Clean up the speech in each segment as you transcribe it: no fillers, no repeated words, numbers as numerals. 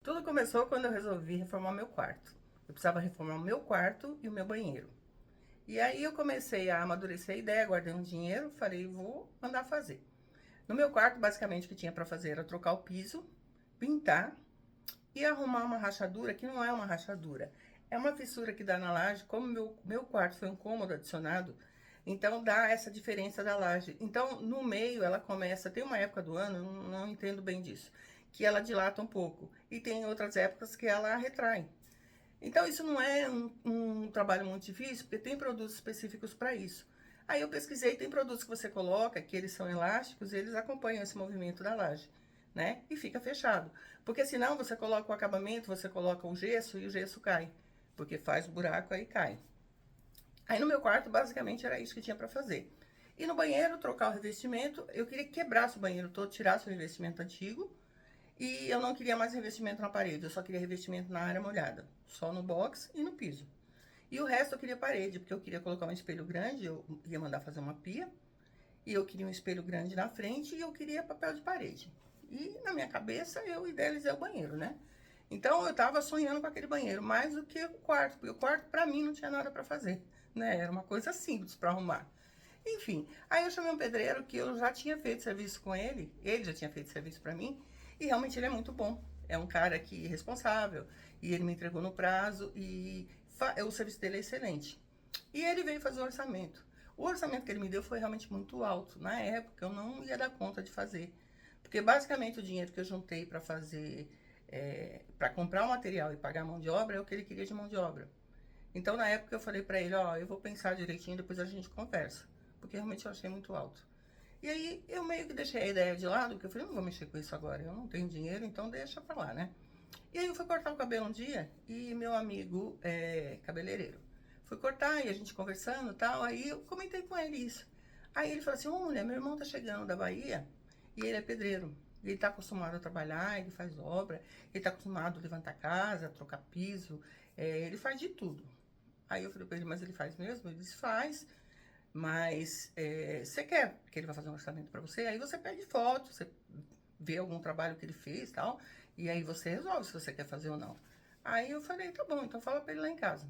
Tudo começou quando eu resolvi reformar meu quarto. Eu precisava reformar o meu quarto e o meu banheiro. E aí eu comecei a amadurecer a ideia, guardei um dinheiro, falei, vou mandar fazer. No meu quarto, basicamente, o que tinha para fazer era trocar o piso, pintar e arrumar uma rachadura, que não é uma rachadura. É uma fissura que dá na laje, como meu quarto foi um cômodo adicionado, então dá essa diferença da laje. Então, no meio, ela começa, tem uma época do ano, não entendo bem disso, que ela dilata um pouco. E tem outras épocas que ela retrai. Então, isso não é um trabalho muito difícil, porque tem produtos específicos para isso. Aí eu pesquisei, tem produtos que você coloca, que eles são elásticos, e eles acompanham esse movimento da laje, né? E fica fechado. Porque senão você coloca o acabamento, você coloca o gesso e o gesso cai. Porque faz buraco, aí cai. Aí no meu quarto, basicamente, era isso que tinha para fazer. E no banheiro, trocar o revestimento. Eu queria que quebrasse o banheiro todo, tirasse o revestimento antigo. E eu não queria mais revestimento na parede, eu só queria revestimento na área molhada. Só no box e no piso. E o resto eu queria parede, porque eu queria colocar um espelho grande, eu ia mandar fazer uma pia. E eu queria um espelho grande na frente e eu queria papel de parede. E na minha cabeça eu idealizei o banheiro, né? Então eu tava sonhando com aquele banheiro mais do que o quarto, porque o quarto pra mim não tinha nada pra fazer, né? Era uma coisa simples pra arrumar. Enfim, aí eu chamei um pedreiro que eu já tinha feito serviço com ele já tinha feito serviço pra mim, e realmente ele é muito bom. É um cara que é responsável, e ele me entregou no prazo, e o serviço dele é excelente. E ele veio fazer o orçamento. O orçamento que ele me deu foi realmente muito alto. Na época eu não ia dar conta de fazer. Porque basicamente o dinheiro que eu juntei para fazer, para comprar o material e pagar a mão de obra é o que ele queria de mão de obra. Então na época eu falei para ele, ó, eu vou pensar direitinho, depois a gente conversa. Porque realmente eu achei muito alto. E aí eu meio que deixei a ideia de lado, porque eu falei, não vou mexer com isso agora, eu não tenho dinheiro, então deixa pra lá, né? E aí eu fui cortar o cabelo um dia e meu amigo cabeleireiro foi cortar e a gente conversando e tal, aí eu comentei com ele isso. Aí ele falou assim, ô mulher, meu irmão tá chegando da Bahia e ele é pedreiro. Ele tá acostumado a trabalhar, ele faz obra, ele tá acostumado a levantar casa, trocar piso, ele faz de tudo. Aí eu falei pra ele, mas ele faz mesmo? Ele disse, faz. Mas você quer que ele vai fazer um orçamento para você? Aí você pede foto, você vê algum trabalho que ele fez e tal, e aí você resolve se você quer fazer ou não. Aí eu falei, tá bom, então fala pra ele lá em casa.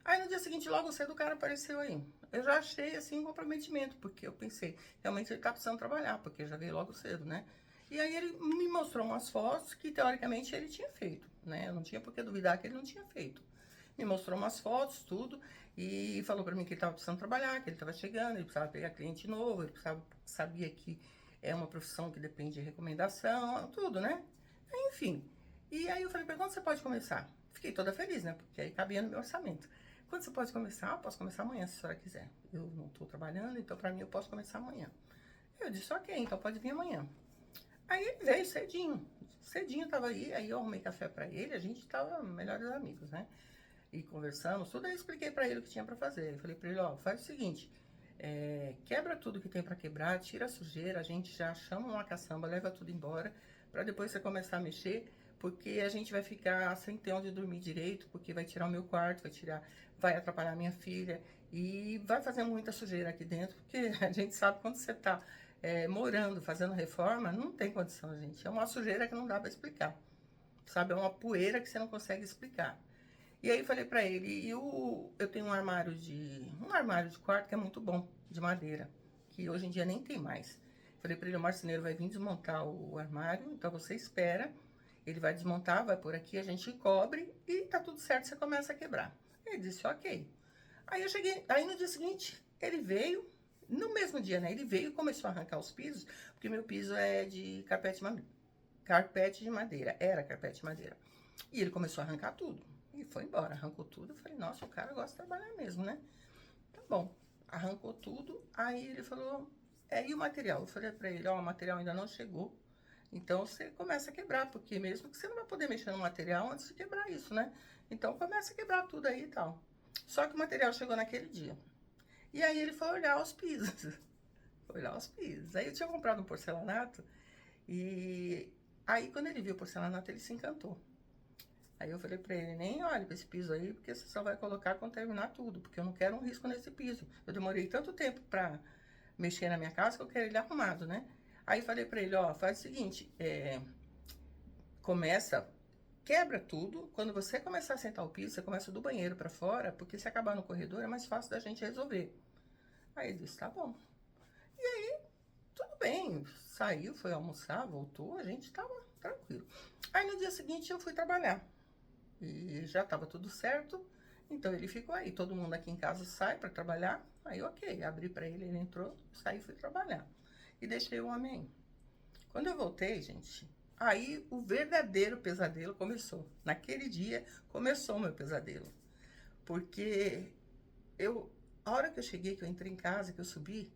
Aí no dia seguinte, logo cedo, o cara apareceu aí. Eu já achei assim um comprometimento, porque eu pensei, realmente ele tá precisando trabalhar, porque já veio logo cedo, né? E aí ele me mostrou umas fotos que teoricamente ele tinha feito, né? Eu não tinha por que duvidar que ele não tinha feito. Me mostrou umas fotos, tudo, e falou pra mim que ele tava precisando trabalhar, que ele tava chegando, ele precisava pegar cliente novo, ele precisava, sabia que é uma profissão que depende de recomendação, tudo, né? Enfim. E aí eu falei pra ele, quando você pode começar? Fiquei toda feliz, né? Porque aí cabia no meu orçamento. Quando você pode começar? Eu posso começar amanhã, se a senhora quiser. Eu não tô trabalhando, então pra mim eu posso começar amanhã. Eu disse, ok, então pode vir amanhã. Aí ele veio cedinho. Cedinho tava aí eu arrumei café pra ele, a gente tava melhores amigos, né? E conversamos, tudo aí eu expliquei pra ele o que tinha pra fazer. Eu falei pra ele, ó, faz o seguinte, quebra tudo que tem pra quebrar, tira a sujeira, a gente já chama uma caçamba, leva tudo embora, pra depois você começar a mexer, porque a gente vai ficar sem ter onde dormir direito, porque vai tirar o meu quarto, vai atrapalhar minha filha, e vai fazer muita sujeira aqui dentro, porque a gente sabe quando você tá morando, fazendo reforma, não tem condição, gente. É uma sujeira que não dá pra explicar, sabe? É uma poeira que você não consegue explicar. E aí falei pra ele, eu tenho um armário de quarto que é muito bom, de madeira, que hoje em dia nem tem mais. Falei pra ele, o marceneiro vai vir desmontar o armário, então você espera, ele vai desmontar, vai por aqui, a gente cobre e tá tudo certo, você começa a quebrar. Ele disse, ok. Aí eu cheguei, aí no dia seguinte, ele veio, no mesmo dia, né, ele veio e começou a arrancar os pisos, porque meu piso é de carpete de madeira, era carpete de madeira. E ele começou a arrancar tudo. E foi embora, arrancou tudo. Eu falei, nossa, o cara gosta de trabalhar mesmo, né? Tá bom. Arrancou tudo. Aí ele falou, e o material? Eu falei pra ele, ó, o material ainda não chegou. Então você começa a quebrar, porque mesmo que você não vai poder mexer no material antes de quebrar isso, né? Então começa a quebrar tudo aí e tal. Só que o material chegou naquele dia. E aí ele foi olhar os pisos. Foi olhar os pisos. Aí eu tinha comprado um porcelanato e aí quando ele viu o porcelanato ele se encantou. Aí eu falei pra ele, nem olhe pra esse piso aí, porque você só vai colocar quando terminar tudo, porque eu não quero um risco nesse piso. Eu demorei tanto tempo pra mexer na minha casa que eu quero ele arrumado, né? Aí falei pra ele, ó, faz o seguinte, começa quebra tudo. Quando você começar a sentar o piso, você começa do banheiro pra fora, porque se acabar no corredor é mais fácil da gente resolver. Aí ele disse, tá bom. Tudo bem, saiu, foi almoçar, voltou, a gente tava tranquilo. Aí no dia seguinte eu fui trabalhar. E já tava tudo certo, então ele ficou aí. Todo mundo aqui em casa sai pra trabalhar. Aí ok, abri pra ele, ele entrou, saí e fui trabalhar. E deixei o homem aí. Quando eu voltei, gente, aí o verdadeiro pesadelo começou. Naquele dia começou o meu pesadelo. Porque eu, a hora que eu cheguei, que eu entrei em casa, que eu subi,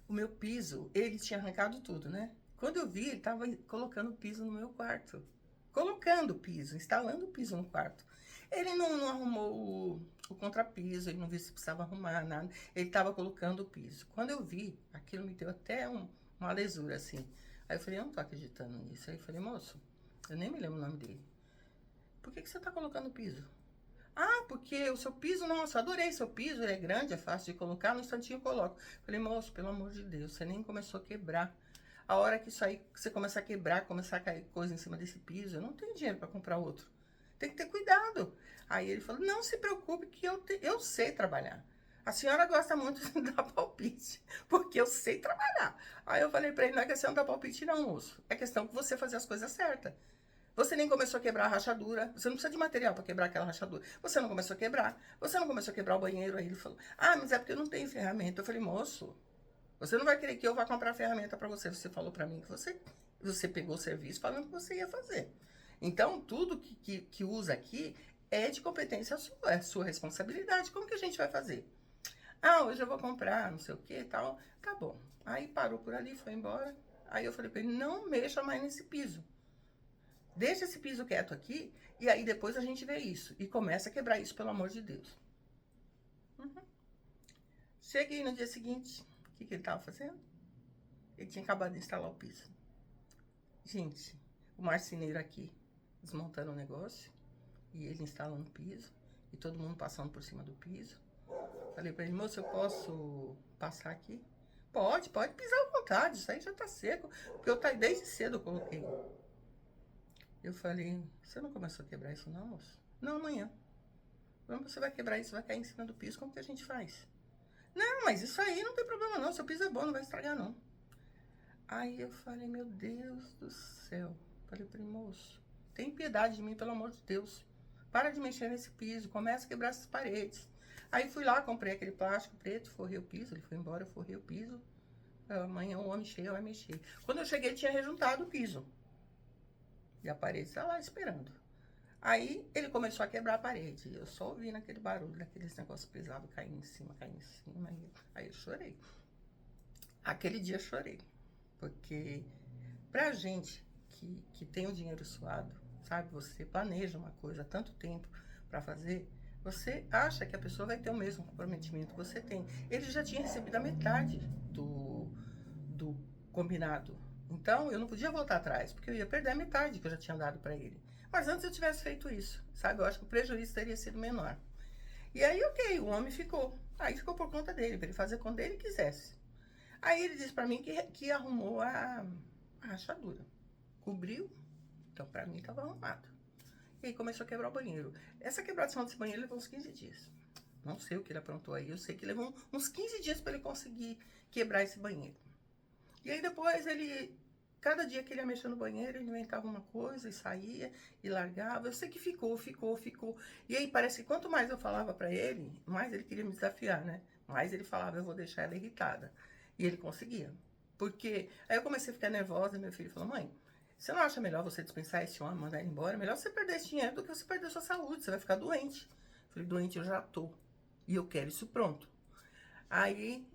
o meu piso, ele tinha arrancado tudo, né? Quando eu vi, ele tava colocando o piso no meu quarto. Colocando o piso, instalando o piso no quarto. Ele não arrumou o contrapiso, ele não viu se precisava arrumar nada. Ele tava colocando o piso. Quando eu vi, aquilo me deu até uma lesura, assim. Aí eu falei, eu não tô acreditando nisso. Aí eu falei, moço, eu nem me lembro o nome dele. Por que você tá colocando o piso? Ah, porque o seu piso, nossa, eu adorei seu piso, ele é grande, é fácil de colocar, no instantinho eu coloco. Falei, moço, pelo amor de Deus, você nem começou a quebrar. A hora que isso aí, você começar a quebrar, começar a cair coisa em cima desse piso, eu não tenho dinheiro para comprar outro. Tem que ter cuidado. Aí ele falou, não se preocupe que eu sei trabalhar. A senhora gosta muito de dar palpite, porque eu sei trabalhar. Aí eu falei para ele, não é questão de dar palpite não, moço. É questão de você fazer as coisas certas. Você nem começou a quebrar a rachadura. Você não precisa de material para quebrar aquela rachadura. Você não começou a quebrar. Você não começou a quebrar o banheiro. Aí ele falou, ah, mas é porque eu não tenho ferramenta. Eu falei, moço, você não vai querer que eu vá comprar ferramenta para você. Você falou para mim que você pegou o serviço falando que você ia fazer. Então, tudo que usa aqui é de competência sua, é sua responsabilidade. Como que a gente vai fazer? Ah, hoje eu vou comprar, não sei o que e tal. Tá bom. Aí parou por ali, foi embora. Aí eu falei para ele, não mexa mais nesse piso. Deixa esse piso quieto aqui e aí depois a gente vê isso. E começa a quebrar isso, pelo amor de Deus. Uhum. Cheguei no dia seguinte, o que ele tava fazendo? Ele tinha acabado de instalar o piso. Gente, o marceneiro aqui desmontando o negócio e ele instalando o piso e todo mundo passando por cima do piso. Falei pra ele, moço, eu posso passar aqui? Pode pisar à vontade, isso aí já tá seco, porque desde cedo eu coloquei. Eu falei, você não começou a quebrar isso não, moço? Não, amanhã. Como você vai quebrar isso, vai cair em cima do piso, como que a gente faz? Não, mas isso aí não tem problema não, seu piso é bom, não vai estragar não. Aí eu falei, meu Deus do céu. Falei pra ele, moço, tem piedade de mim, pelo amor de Deus. Para de mexer nesse piso, começa a quebrar essas paredes. Aí fui lá, comprei aquele plástico preto, forrei o piso, ele foi embora, eu forrei o piso. Amanhã o homem cheio vai mexer. Quando eu cheguei, ele tinha rejuntado o piso. E a parede está lá esperando. Aí ele começou a quebrar a parede. Eu só ouvindo aquele barulho, daqueles negócios pesados caindo em cima, caindo em cima. Aí eu chorei. Aquele dia eu chorei. Porque pra gente que tem o dinheiro suado, sabe? Você planeja uma coisa há tanto tempo pra fazer, você acha que a pessoa vai ter o mesmo comprometimento que você tem. Ele já tinha recebido a metade do combinado. Então, eu não podia voltar atrás, porque eu ia perder a metade que eu já tinha dado pra ele. Mas antes eu tivesse feito isso, sabe? Eu acho que o prejuízo teria sido menor. E aí, ok, o homem ficou. Aí ficou por conta dele, pra ele fazer quando ele quisesse. Aí ele disse pra mim que arrumou a rachadura. Cobriu, então pra mim tava arrumado. E aí começou a quebrar o banheiro. Essa quebração desse banheiro levou uns 15 dias. Não sei o que ele aprontou aí, eu sei que levou uns 15 dias pra ele conseguir quebrar esse banheiro. E aí depois ele, cada dia que ele ia mexer no banheiro, ele inventava uma coisa e saía e largava. Eu sei que ficou. E aí parece que quanto mais eu falava pra ele, mais ele queria me desafiar, né? Mais ele falava, eu vou deixar ela irritada. E ele conseguia. Porque aí eu comecei a ficar nervosa, e meu filho falou, mãe, você não acha melhor você dispensar esse homem, mandar ele embora? Melhor você perder esse dinheiro do que você perder sua saúde, você vai ficar doente. Eu falei, doente eu já tô. E eu quero isso pronto. Aí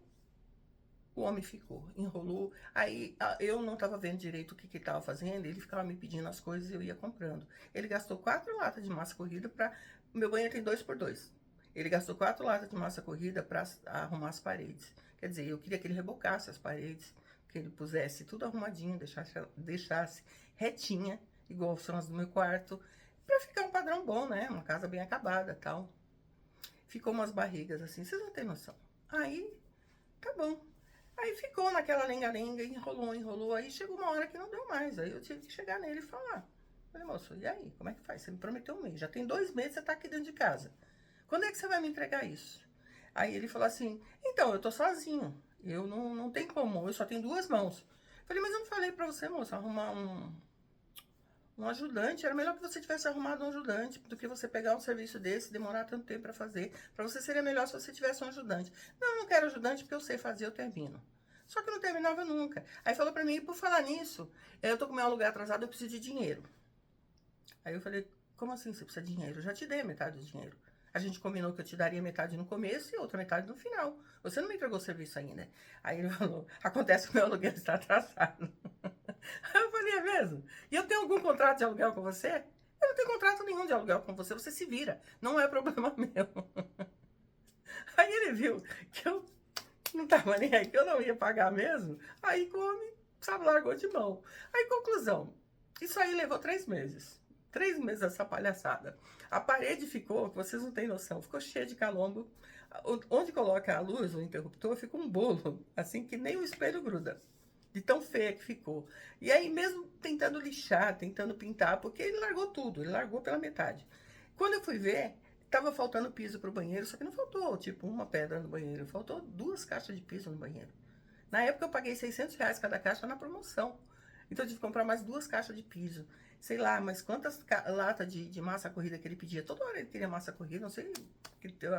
o homem ficou, enrolou. Aí eu não estava vendo direito o que ele estava fazendo, ele ficava me pedindo as coisas e eu ia comprando. Ele gastou 4 latas de massa corrida para. Meu banheiro tem 2x2. Ele gastou 4 latas de massa corrida para arrumar as paredes. Quer dizer, eu queria que ele rebocasse as paredes, que ele pusesse tudo arrumadinho, deixasse retinha, igual são as do meu quarto, para ficar um padrão bom, né? Uma casa bem acabada, tal. Ficou umas barrigas assim, vocês não têm noção. Aí, tá bom. Aí ficou naquela lenga-lenga, enrolou. Aí chegou uma hora que não deu mais. Aí eu tive que chegar nele e falar. Falei, moço, e aí? Como é que faz? Você me prometeu um mês. Já tem 2 meses que você tá aqui dentro de casa. Quando é que você vai me entregar isso? Aí ele falou assim, então, eu tô sozinho. Eu não tenho como, eu só tenho 2 mãos. Falei, mas eu não falei pra você, moço, arrumar um ajudante. Era melhor que você tivesse arrumado um ajudante do que você pegar um serviço desse, demorar tanto tempo pra fazer. Pra você seria melhor se você tivesse um ajudante. Não, eu não quero ajudante porque eu sei fazer, eu termino. Só que eu não terminava nunca. Aí falou pra mim, por falar nisso, eu tô com meu aluguel atrasado, eu preciso de dinheiro. Aí eu falei, como assim você precisa de dinheiro? Eu já te dei a metade do dinheiro. A gente combinou que eu te daria metade no começo e outra metade no final. Você não me entregou o serviço ainda. Aí ele falou, acontece que o meu aluguel está atrasado. Aí eu falei, é mesmo? E eu tenho algum contrato de aluguel com você? Eu não tenho contrato nenhum de aluguel com você, você se vira. Não é problema meu. Aí ele viu que eu não tava nem aí, que eu não ia pagar mesmo. Aí come, sabe, largou de mão. Aí, conclusão, isso aí levou 3 meses. 3 meses essa palhaçada. A parede ficou, que vocês não têm noção, ficou cheia de calombo. Onde coloca a luz, o interruptor, fica um bolo, assim que nem o espelho gruda. De tão feia que ficou. E aí, mesmo tentando lixar, tentando pintar, porque ele largou tudo, ele largou pela metade. Quando eu fui ver, tava faltando piso pro banheiro, só que não faltou, tipo, uma pedra no banheiro, faltou 2 caixas de piso no banheiro. Na época eu paguei R$ 600 cada caixa na promoção. Então eu tive que comprar mais 2 caixas de piso. Sei lá, mas quantas latas de massa corrida que ele pedia. Toda hora ele queria massa corrida, não sei,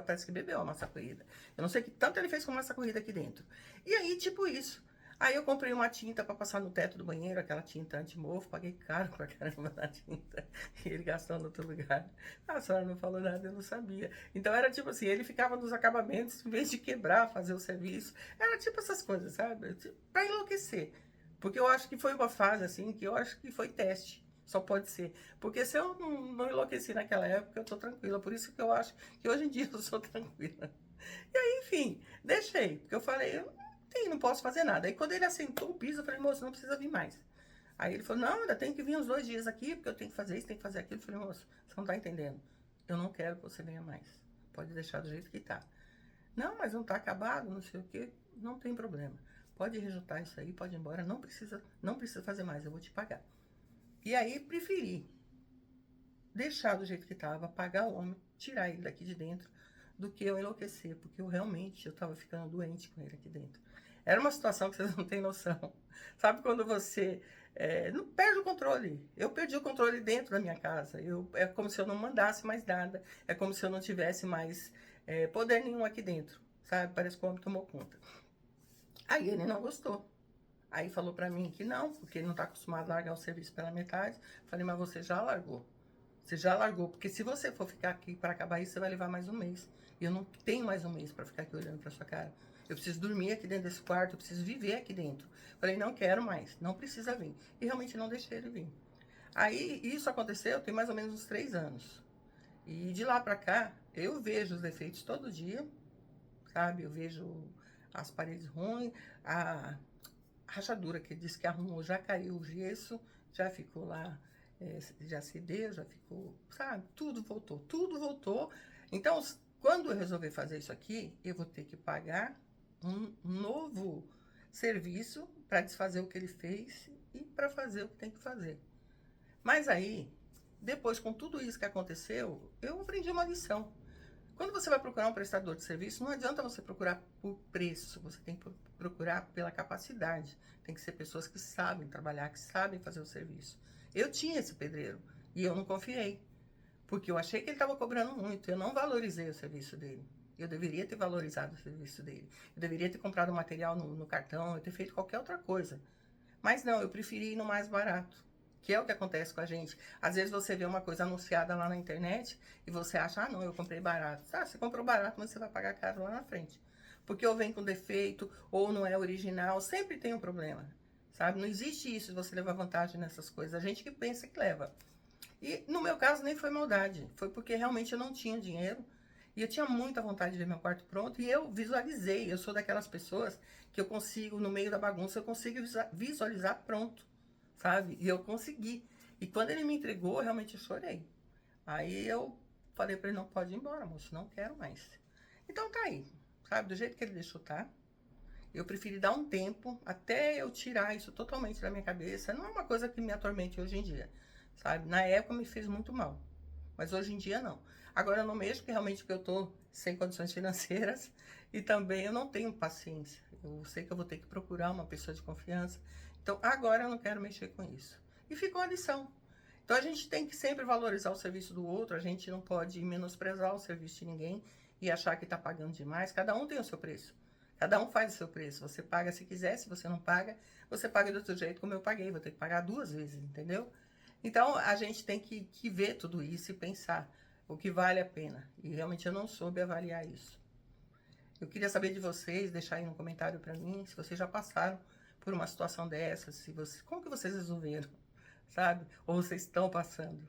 parece que bebeu a massa corrida. Eu não sei que tanto ele fez com massa corrida aqui dentro. E aí, tipo isso. Aí eu comprei uma tinta pra passar no teto do banheiro, aquela tinta anti-mofo, paguei caro pra caramba na tinta. E ele gastou no outro lugar. A senhora não falou nada, eu não sabia. Então era tipo assim, ele ficava nos acabamentos, em vez de quebrar, fazer o serviço. Era tipo essas coisas, sabe? Tipo, pra enlouquecer. Porque eu acho que foi uma fase assim, que eu acho que foi teste. Só pode ser. Porque se eu não enlouqueci naquela época, eu tô tranquila. Por isso que eu acho que hoje em dia eu sou tranquila. E aí, enfim, deixei. Porque eu falei, eu não posso fazer nada. Aí quando ele assentou o piso, eu falei, moço, não precisa vir mais. Aí ele falou, não, ainda tem que vir uns 2 dias aqui, porque eu tenho que fazer isso, tenho que fazer aquilo. Eu falei, moço, você não tá entendendo. Eu não quero que você venha mais. Pode deixar do jeito que tá. Não, mas não tá acabado, não sei o quê. Não tem problema. Pode rejuntar isso aí, pode ir embora. Não precisa fazer mais, eu vou te pagar. E aí, preferi deixar do jeito que tava, pagar o homem, tirar ele daqui de dentro, do que eu enlouquecer, porque eu tava ficando doente com ele aqui dentro. Era uma situação que vocês não têm noção. Sabe quando você não perde o controle? Eu perdi o controle dentro da minha casa. É como se eu não mandasse mais nada. É como se eu não tivesse mais poder nenhum aqui dentro. Sabe? Parece que o homem tomou conta. Aí ele não gostou. Aí falou pra mim que não, porque ele não tá acostumado a largar o serviço pela metade. Falei, mas você já largou. Você já largou, porque se você for ficar aqui para acabar isso, você vai levar mais um mês. E eu não tenho mais um mês para ficar aqui olhando para sua cara. Eu preciso dormir aqui dentro desse quarto, eu preciso viver aqui dentro. Falei, não quero mais, não precisa vir. E realmente não deixei ele vir. Aí isso aconteceu, tem mais ou menos uns 3 anos. E de lá para cá, eu vejo os defeitos todo dia, sabe? Eu vejo as paredes ruins, a rachadura que ele disse que arrumou, já caiu o gesso, já ficou lá, já cedeu, já ficou, sabe? Tudo voltou, tudo voltou. Então, quando eu resolver fazer isso aqui, eu vou ter que pagar um novo serviço para desfazer o que ele fez e para fazer o que tem que fazer. Mas aí, depois com tudo isso que aconteceu, eu aprendi uma lição. Quando você vai procurar um prestador de serviço, não adianta você procurar por preço, você tem que procurar pela capacidade. Tem que ser pessoas que sabem trabalhar, que sabem fazer o serviço. Eu tinha esse pedreiro e eu não confiei, porque eu achei que ele estava cobrando muito, eu não valorizei o serviço dele. Eu deveria ter valorizado o serviço dele. Eu deveria ter comprado material no cartão, eu ter feito qualquer outra coisa. Mas não, eu preferi ir no mais barato. Que é o que acontece com a gente. Às vezes você vê uma coisa anunciada lá na internet e você acha, ah não, eu comprei barato. Ah, você comprou barato, mas você vai pagar caro lá na frente. Porque ou vem com defeito, ou não é original, sempre tem um problema. Sabe? Não existe isso de você levar vantagem nessas coisas. A gente que pensa que leva. E no meu caso nem foi maldade. Foi porque realmente eu não tinha dinheiro. E eu tinha muita vontade de ver meu quarto pronto. E eu visualizei. Eu sou daquelas pessoas que eu consigo, no meio da bagunça, eu consigo visualizar pronto, sabe? E eu consegui. E quando ele me entregou, realmente eu chorei. Aí eu falei pra ele, não pode ir embora, moço, não quero mais. Então tá aí, sabe? Do jeito que ele deixou, tá? Eu preferi dar um tempo até eu tirar isso totalmente da minha cabeça. Não é uma coisa que me atormente hoje em dia. sabe? Na época me fez muito mal, mas hoje em dia não. Agora eu não mexo, porque realmente que eu tô sem condições financeiras e também eu não tenho paciência. Eu sei que eu vou ter que procurar uma pessoa de confiança. Então agora eu não quero mexer com isso. E ficou a lição. Então a gente tem que sempre valorizar o serviço do outro, a gente não pode menosprezar o serviço de ninguém e achar que está pagando demais. Cada um tem o seu preço. Cada um faz o seu preço. Você paga se quiser, se você não paga, você paga do outro jeito como eu paguei. Vou ter que pagar 2 vezes, entendeu? Então a gente tem que ver tudo isso e pensar o que vale a pena. E realmente eu não soube avaliar isso. Eu queria saber de vocês, deixar aí no comentário para mim, se vocês já passaram por uma situação dessa, se você, como que vocês resolveram, sabe? Ou vocês estão passando.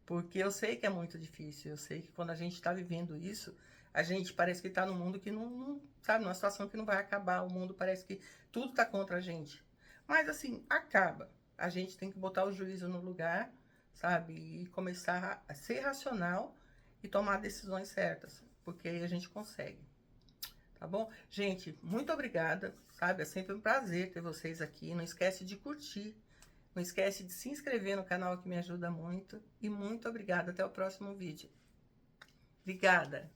Porque eu sei que é muito difícil, eu sei que quando a gente está vivendo isso, a gente parece que está num mundo que não, sabe, numa situação que não vai acabar, o mundo parece que tudo está contra a gente. Mas assim, acaba. A gente tem que botar o juízo no lugar, sabe? E começar a ser racional e tomar decisões certas, porque aí a gente consegue. Tá bom? Gente, muito obrigada, sabe? É sempre um prazer ter vocês aqui. Não esquece de curtir. Não esquece de se inscrever no canal que me ajuda muito. E muito obrigada. Até o próximo vídeo. Obrigada!